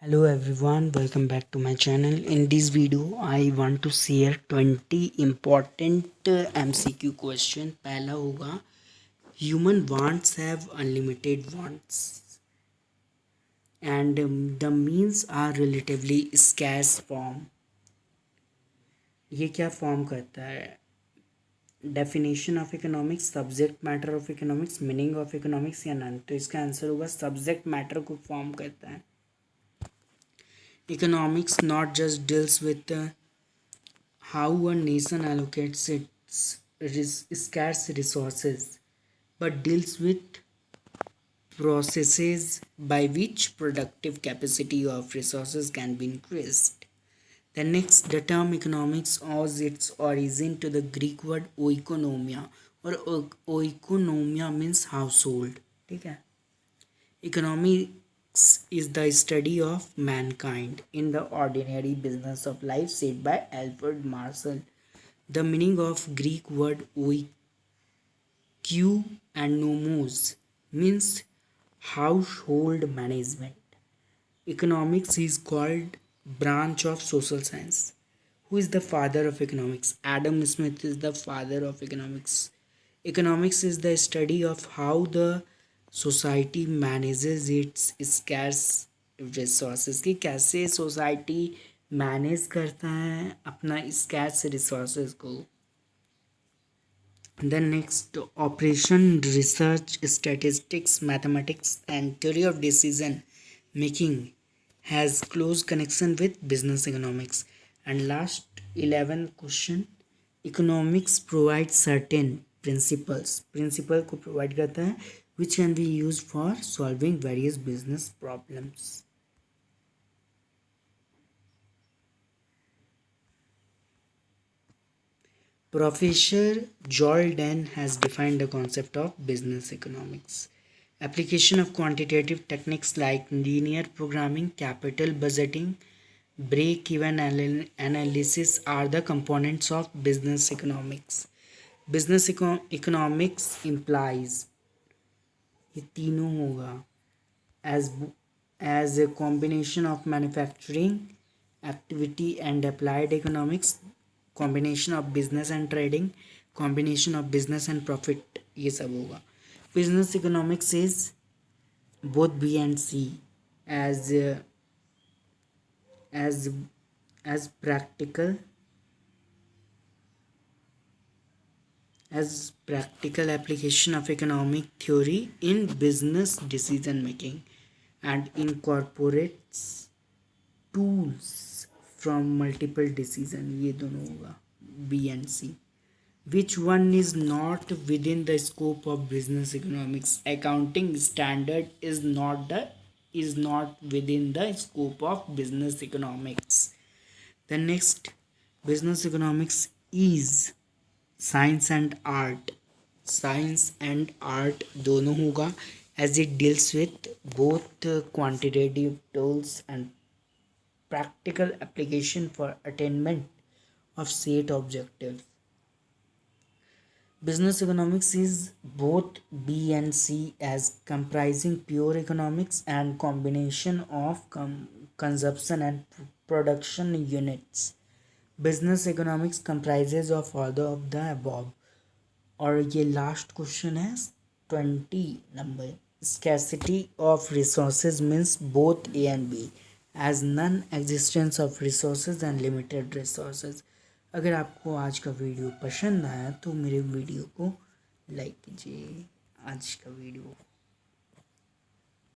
Hello everyone, welcome back to my channel. In this video, I want to share 20 important MCQ question. पहला होगा human wants have unlimited wants and the means are relatively scarce form. ये क्या form करता है? Definition of economics, subject matter of economics, meaning of economics या none? तो इसका answer होगा सब्जेक्ट मैटर को फॉर्म करता है. Economics not just deals with how a nation allocates its scarce resources, but deals with processes by which productive capacity of resources can be increased. The term economics owes its origin to the Greek word oikonomia, और oikonomia means household. ठीक है. Economics is the study of mankind in the ordinary business of life, said by Alfred Marshall. The meaning of Greek word oikou and nomos means household management. Economics is called branch of social science. Who is the father of economics? Adam Smith is the father of economics. Economics is the study of how the society manages its scarce resources, कि कैसे society manage करता है अपना scarce resources को. The next, operation, research, statistics, mathematics and theory of decision making has close connection with business economics. And last 11 question, economics provide certain principle को provide करता है which can be used for solving various business problems. Professor Jordan has defined the concept of business economics. Application of quantitative techniques like linear programming, capital budgeting, break-even analysis are the components of business economics. Business economics implies, ये तीनों होगा, as a combination of manufacturing activity and applied economics, combination of business and trading, combination of business and profit, ये सब होगा. Business economics is both B and C as practical application of economic theory in business decision making and incorporates tools from multiple decision. ये दोनों होगा B and C. Which one is not within the scope of business economics? Accounting standard is not within the scope of business economics. The next, business economics is science and art दोनों होगा, as it deals with both quantitative tools and practical application for attainment of set objective. Business economics is both B and C as comprising pure economics and combination of consumption and production units. Business economics comprises of all of the above. और ये last question है 20 number. Scarcity of resources means both A and B as non-existence of resources and limited resources. अगर आपको आज का video पसंद आया तो मेरे वीडियो को लाइक कीजिए. आज का वीडियो